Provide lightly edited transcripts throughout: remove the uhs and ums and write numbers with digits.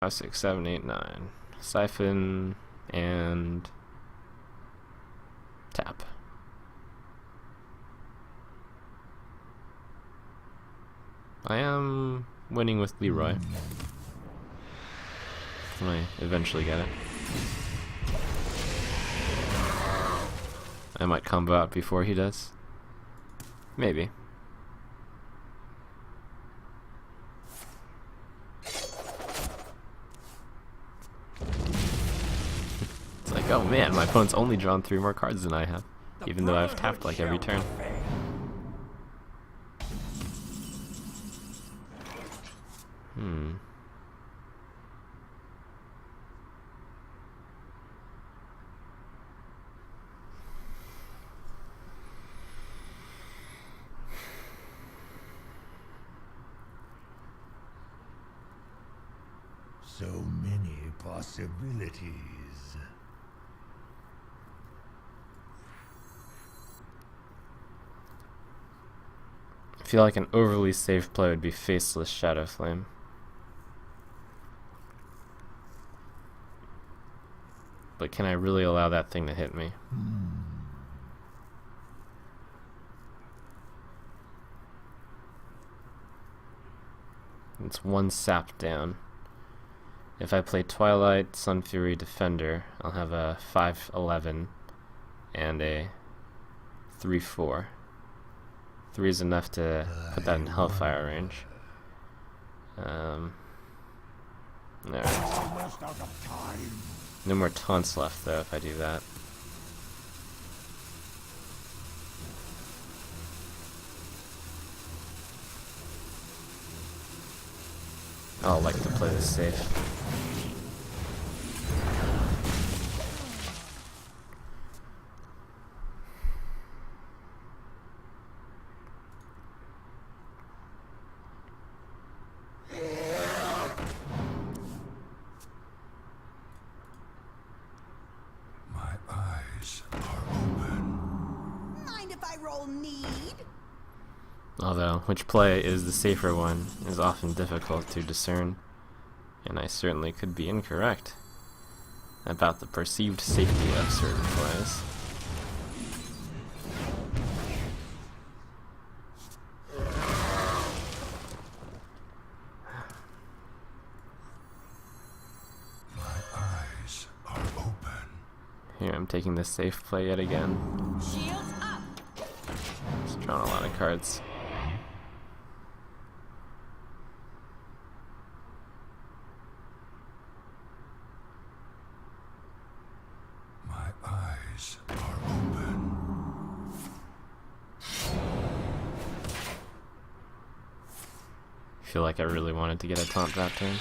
5, 6, 7, 8, 9. Siphon and tap. I am winning with Leroy. When I eventually get it. I might combo out before he does. Maybe. It's like, oh man, my opponent's only drawn 3 more cards than I have, even though I've tapped like every turn. So many possibilities. I feel like an overly safe play would be Faceless Shadow Flame. But can I really allow that thing to hit me? It's 1 sap down. If I play Twilight, Sunfury, Defender, I'll have a 5/11 and a 3/4. 3 is enough to put that in Hellfire range. Alright. No more taunts left though if I do that. I'll like to play this safe. Although, which play is the safer one is often difficult to discern, and I certainly could be incorrect about the perceived safety of certain plays. My eyes are open. Here, I'm taking the safe play yet again. Shields up. Just drawing a lot of cards. I feel like I really wanted to get a taunt that turn.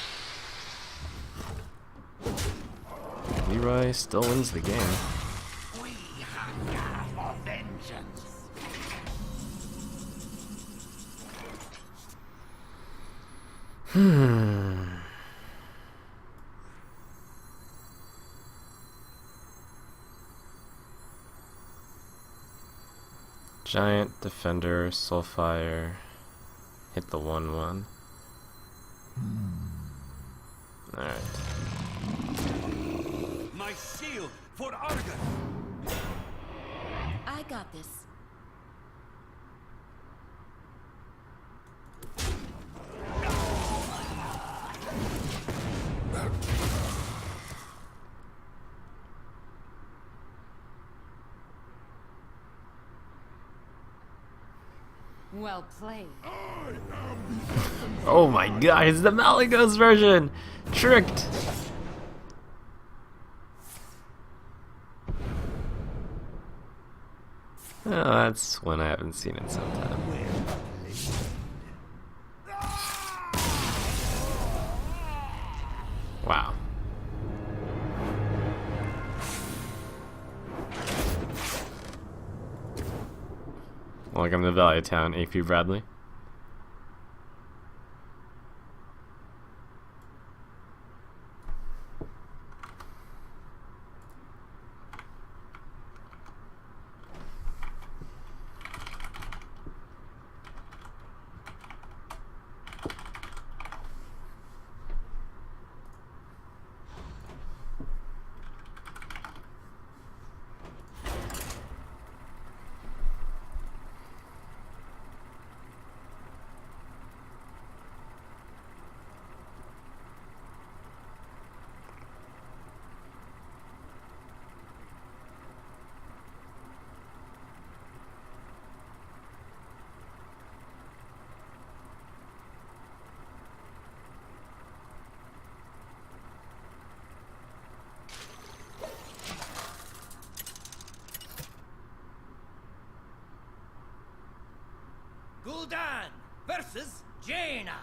Leroy still wins the game. We hunger for vengeance. Giant, Defender, Soulfire, hit the 1/1. Alright. My shield for Argus. I got this. Well played. Oh my god, it's the Malagos version! Tricked! Oh, that's one I haven't seen in some time. Wow. Welcome to Valley Town, AP Bradley. Gul'dan versus Jaina.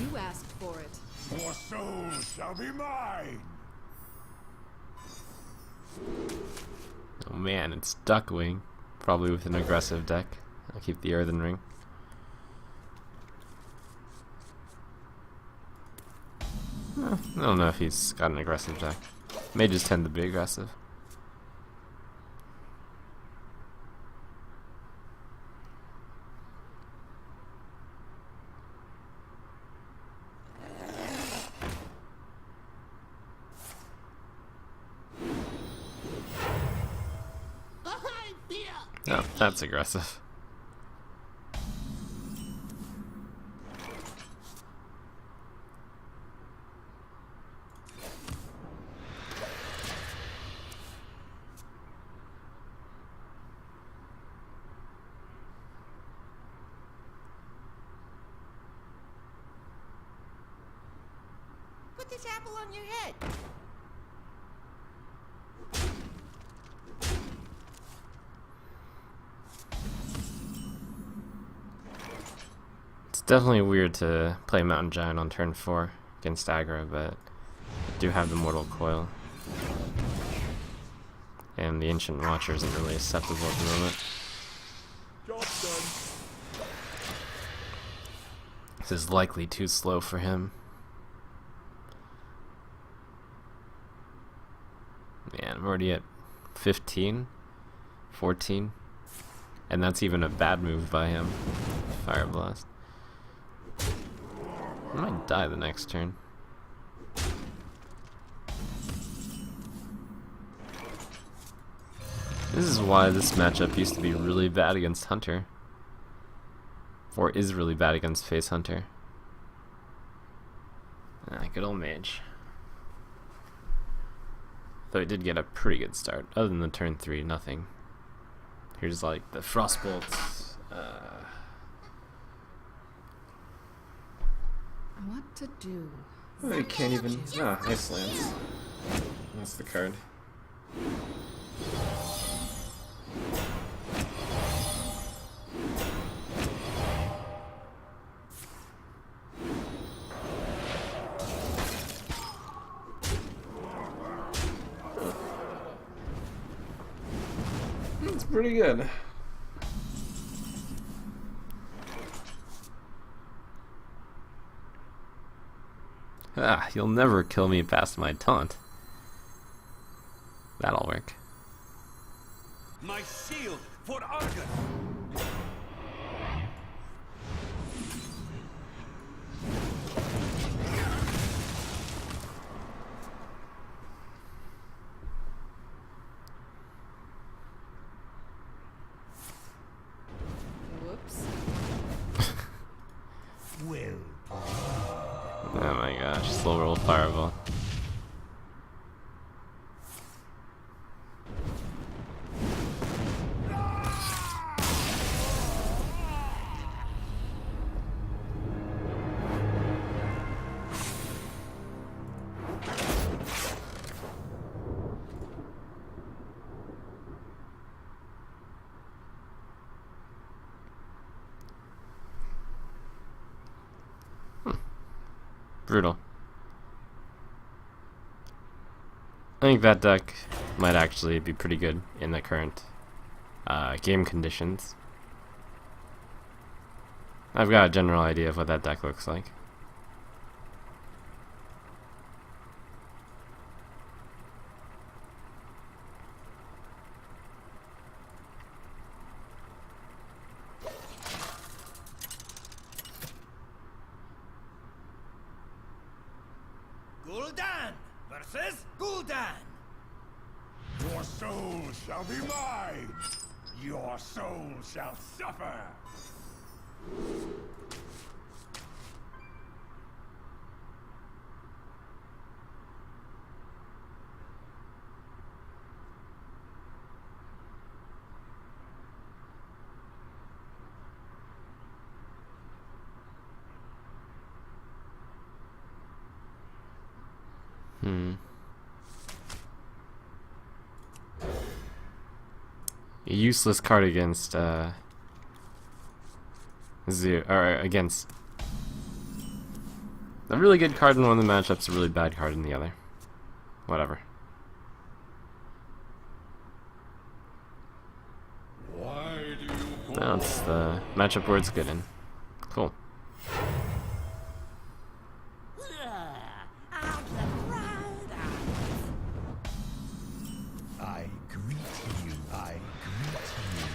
You asked for it. Your soul shall be mine. Oh man, it's Duckwing. Probably with an aggressive deck. I'll keep the Earthen Ring. I don't know if he's got an aggressive deck. Mages tend to be aggressive. Oh, that's aggressive. Put this apple on your head. It's definitely weird to play Mountain Giant on turn 4 against aggro, but I do have the Mortal Coil. And the Ancient Watcher isn't really acceptable at the moment. Job done. This is likely too slow for him. Man, I'm already at 15, 14, and that's even a bad move by him. Fire Blast. I might die the next turn. This is why this matchup used to be really bad against Hunter. Or is really bad against Face Hunter. Ah, good old Mage. Though he did get a pretty good start. Other than the turn 3, nothing. Here's like the Frostbolt. What to do? Oh, you can't even. Ah, Ice Lance. That's the card. It's pretty good. Ah, you'll never kill me past my taunt. That'll work. My shield for Argus. Whoops. Well, Oh my gosh, slow roll Fireball. Brutal. I think that deck might actually be pretty good in the current game conditions. I've got a general idea of what that deck looks like. Gul'dan versus Gul'dan. Your soul shall be mine. Your soul shall suffer. A useless card against Zoo, or against a really good card in one of the matchups, a really bad card in the other. Whatever. No, it's the matchup where it's good in. Cool. I greet you. I greet you.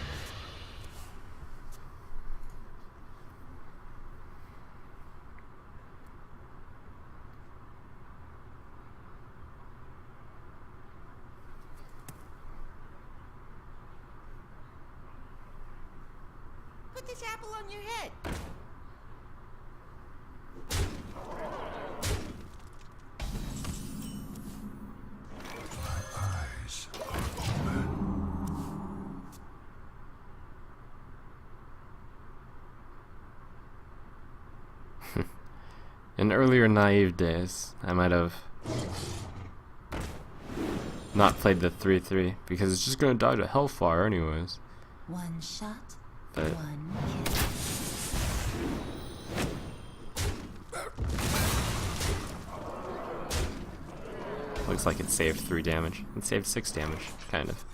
Put this apple on your head. Eyes are open. In earlier naive days, I might have not played the 3-3 because it's just gonna die to Hellfire anyways. One shot, But one kill. looks like it saved 3 damage. It saved 6 damage, kind of.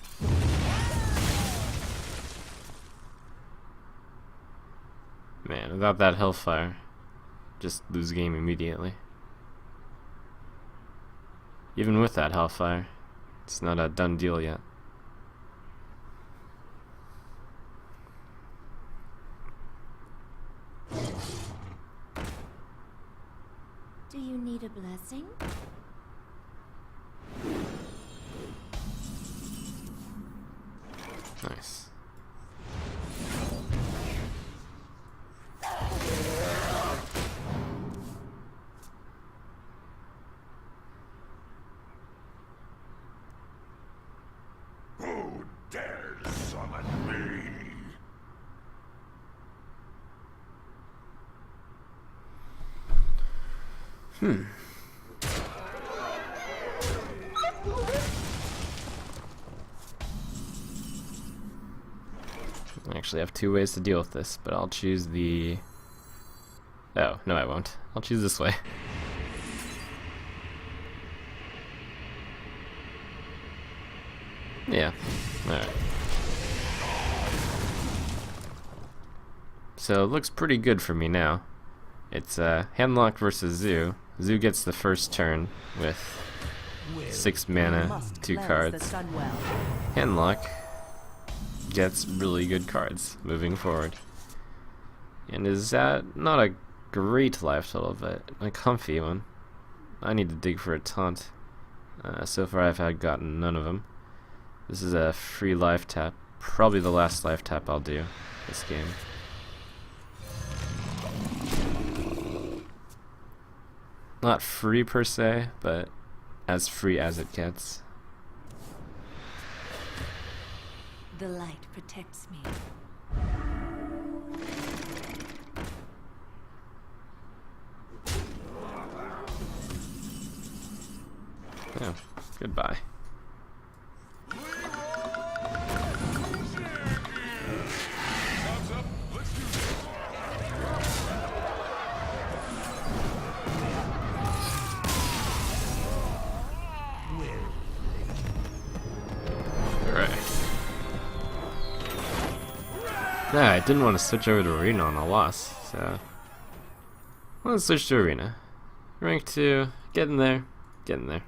Man, without that Hellfire, just lose game immediately. Even with that Hellfire, it's not a done deal yet. Do you need a blessing? Nice. Who dares summon me? I actually have 2 ways to deal with this, but I'll choose the... Oh, no I won't. I'll choose this way. Yeah. Alright. So it looks pretty good for me now. It's Handlock versus Zoo. Zoo gets the first turn with 6 mana, 2 cards. Handlock gets really good cards moving forward. And is that not a great life total, but a comfy one. I need to dig for a taunt. So far I've gotten none of them. This is a free life tap. Probably the last life tap I'll do this game. Not free per se, but as free as it gets. The light protects me. Yeah, goodbye. Yeah, I didn't want to switch over to Arena on a loss, so let's switch to Arena. Rank 2, getting there, getting there.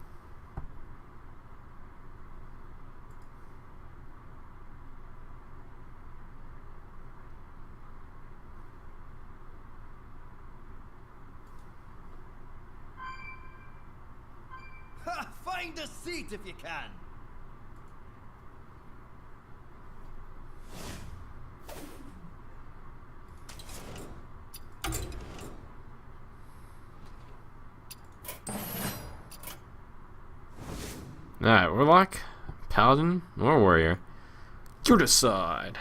Ha! Find a seat if you can. Alright, Warlock, Paladin, or Warrior. You decide.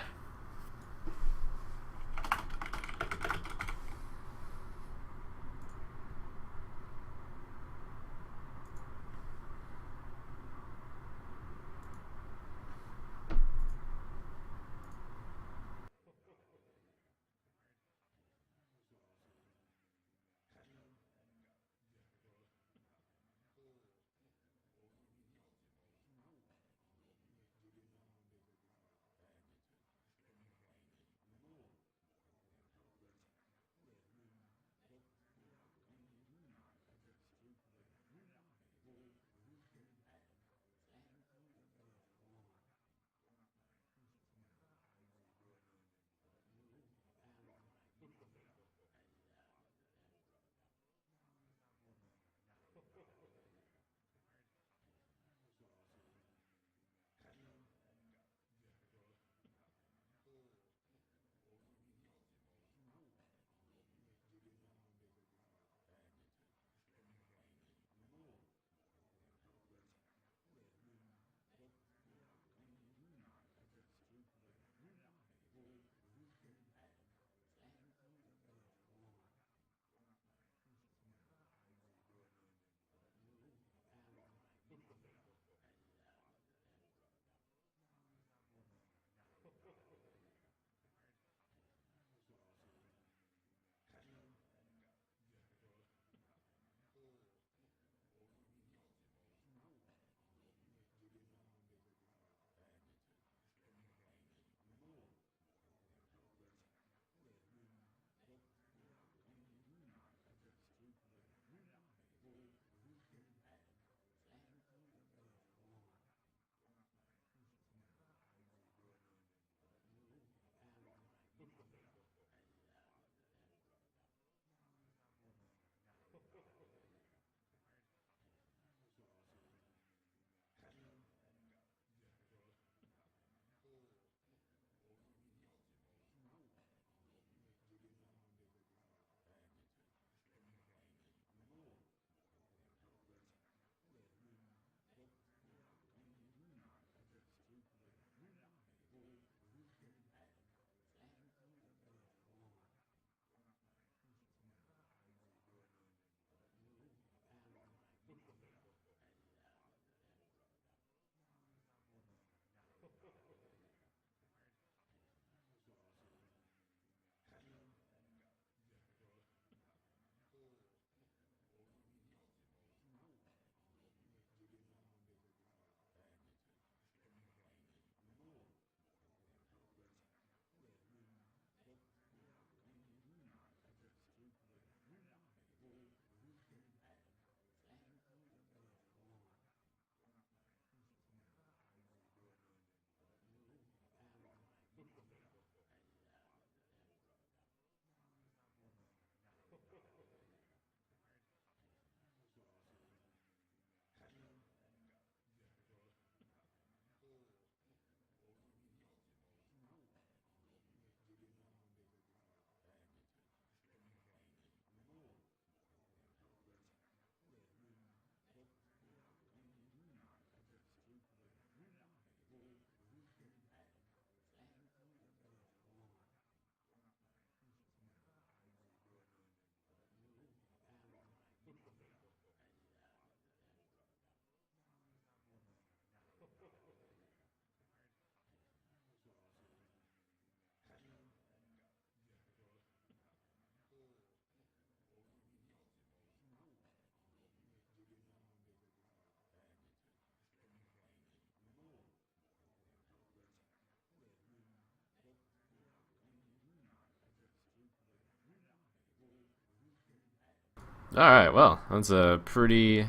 Alright, well, that's a pretty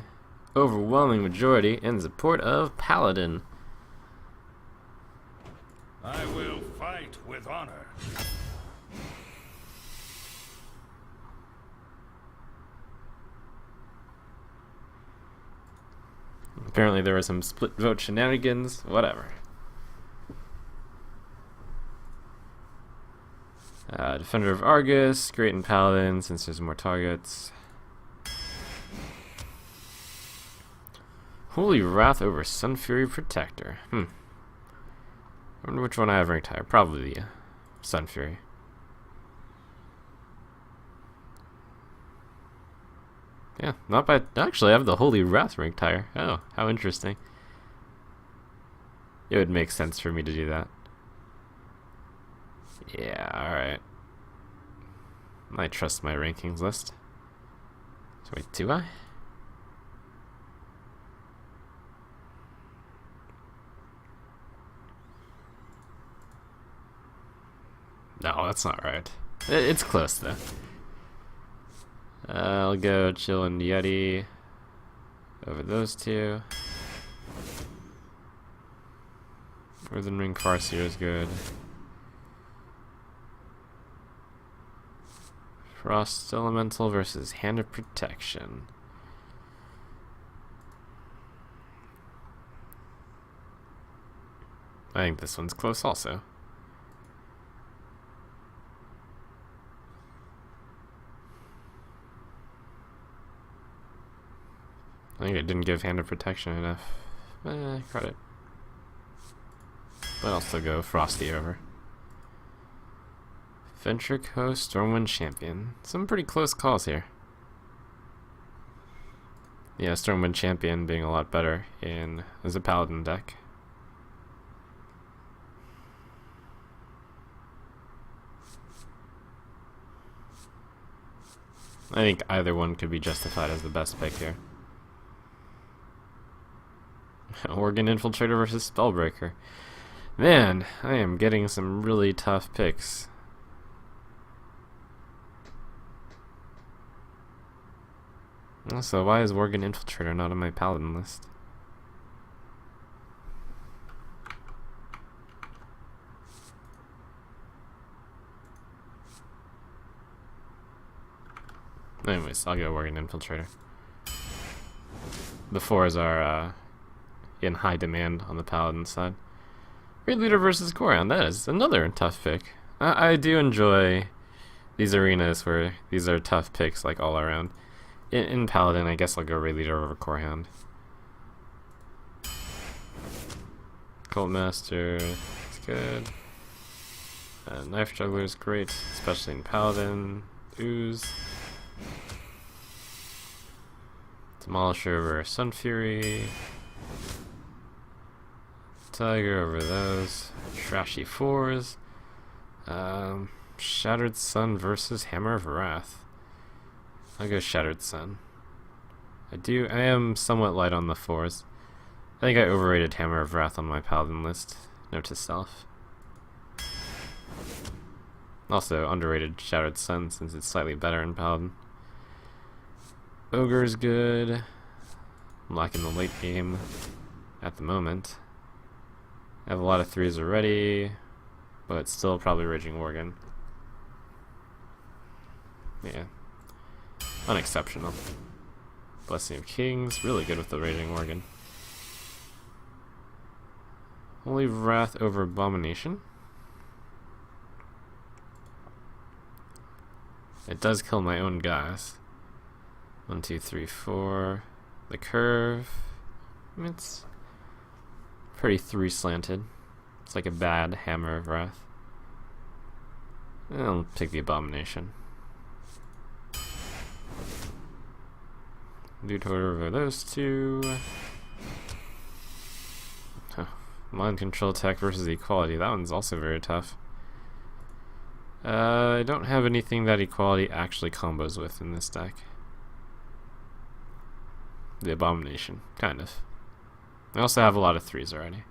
overwhelming majority in support of Paladin. I will fight with honor. Apparently there were some split vote shenanigans, whatever. Defender of Argus, great in Paladin since there's more targets. Holy Wrath over Sun Fury Protector. I wonder which one I have ranked higher. Probably the Sun Fury. Yeah, not by. Actually, I have the Holy Wrath ranked higher. Oh, how interesting. It would make sense for me to do that. Yeah, alright. I trust my rankings list. So wait, do I? No, that's not right. It's close though. I'll go Chill and Yeti over those two. Earthen Ring Farseer is good. Frost Elemental versus Hand of Protection. I think this one's close also. I think I didn't give Hand of Protection enough credit. But I'll still go Frosty over. Ventrico, Stormwind Champion. Some pretty close calls here. Yeah, Stormwind Champion being a lot better as a Paladin deck. I think either one could be justified as the best pick here. Organ Infiltrator versus Spellbreaker. Man, I am getting some really tough picks. Also, why is Worgen Infiltrator not on my Paladin list? Anyways, I'll go Worgen Infiltrator. The fours are in high demand on the Paladin side. Raid Leader versus Corian, that is another tough pick. I do enjoy these arenas where these are tough picks like all around. In Paladin, I guess I'll go Raid Leader over Corehound. Cult Master, it's good. Knife Juggler is great, especially in Paladin. Ooze. Demolisher over Sun Fury. Tiger over those. Trashy fours. Shattered Sun versus Hammer of Wrath. I'll go Shattered Sun. I am somewhat light on the fours. I think I overrated Hammer of Wrath on my Paladin list. Note to self. Also underrated Shattered Sun since it's slightly better in Paladin. Ogre's good. I'm lacking the late game at the moment. I have a lot of threes already, but still probably Raging Worgen. Yeah. Unexceptional. Blessing of Kings, really good with the Raging Worgen. Holy Wrath over Abomination. It does kill my own guys. 1, 2, 3, 4. The curve. It's pretty 3 slanted. It's like a bad Hammer of Wrath. I'll take the Abomination. Dude over those two. Mind Control Tech versus Equality. That one's also very tough. I don't have anything that Equality actually combos with in this deck. The Abomination, kind of. I also have a lot of threes already.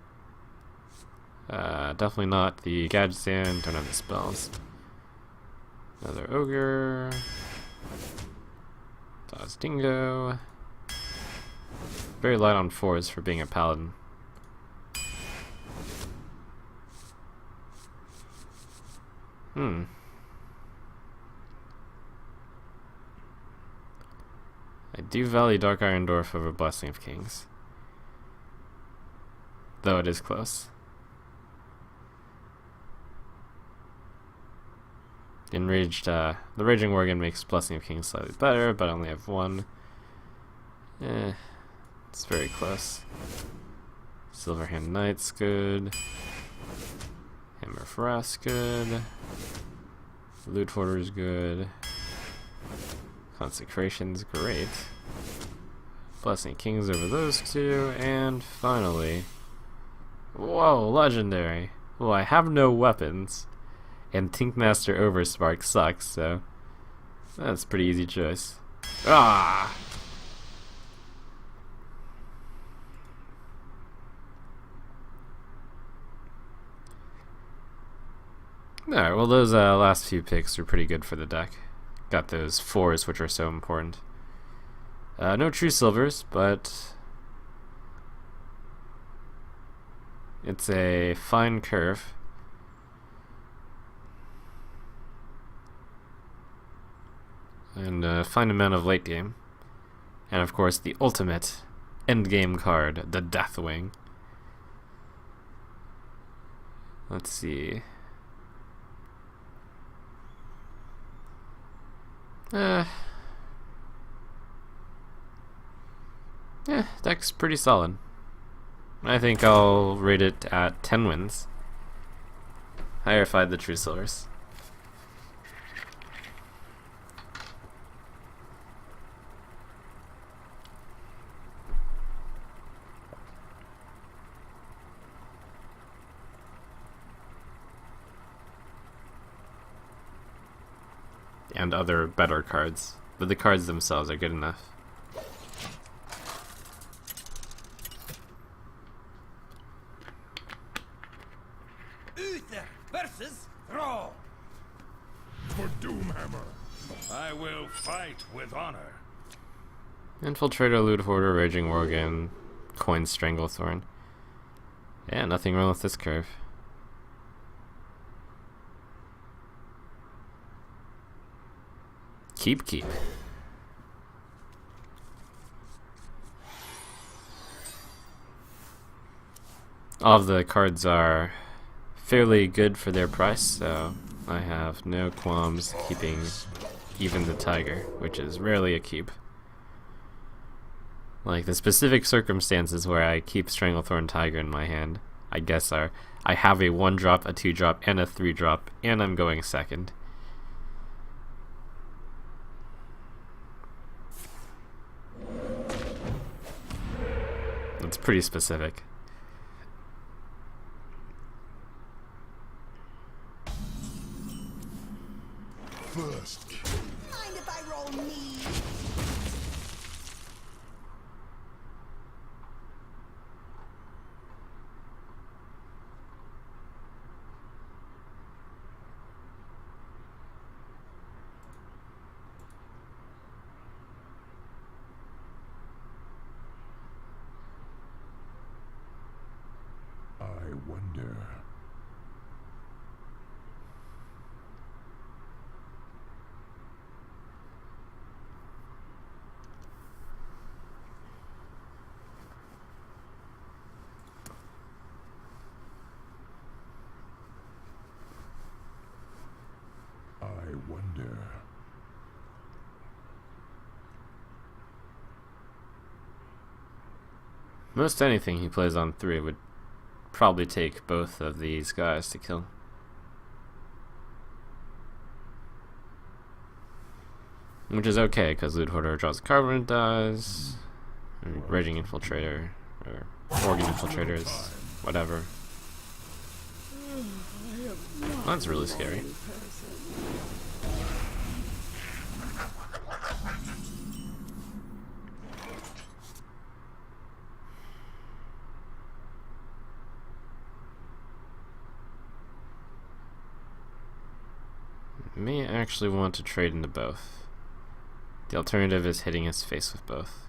Definitely not the Gadget Stand, don't have the spells. Another Ogre. Dawes Dingo. Very light on 4s for being a paladin. I do value Dark Iron Dwarf over Blessing of Kings, though it is close. Enraged, the Raging Worgen makes Blessing of Kings slightly better, but I only have 1. It's very close. Silverhand Knight's good. Hammer of Wrath's good. Loot Hoarder's good. Consecration's great. Blessing of Kings over those two, and finally, whoa, legendary. Well, I have no weapons, and Tinkmaster Overspark sucks, so that's a pretty easy choice. Ah! Alright, well those last few picks are pretty good for the deck. Got those 4s, which are so important. No true silvers, but it's a fine curve. And a fine amount of late game. And of course the ultimate end game card, the Deathwing. Let's see. Yeah, deck's pretty solid. I think I'll rate it at 10 wins. Higher if I had the true silvers. And other better cards, but the cards themselves are good enough. Uther versus Thrall. For Doomhammer, I will fight with honor. Infiltrator, Loot Hoarder, Raging Worgen, Coin Stranglethorn. Yeah, nothing wrong with this curve. Keep. All of the cards are fairly good for their price, so I have no qualms keeping even the Tiger, which is rarely a keep. Like, the specific circumstances where I keep Stranglethorn Tiger in my hand, I guess are, I have a 1-drop, a 2-drop, and a 3-drop, and I'm going second. It's pretty specific. First, Mind if I roll me? I wonder. I wonder. Most anything he plays on 3 would probably take both of these guys to kill. Which is okay, because Loot Hoarder draws a card when it dies. Raging Infiltrator, or Organ Infiltrators, whatever. That's really scary. May actually want to trade into both. The alternative is hitting his face with both.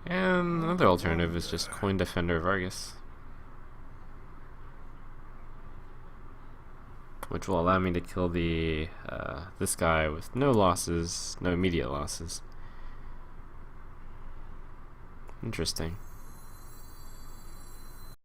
And another alternative is just Coin Defender Vargas, which will allow me to kill the this guy with no losses, no immediate losses. Interesting.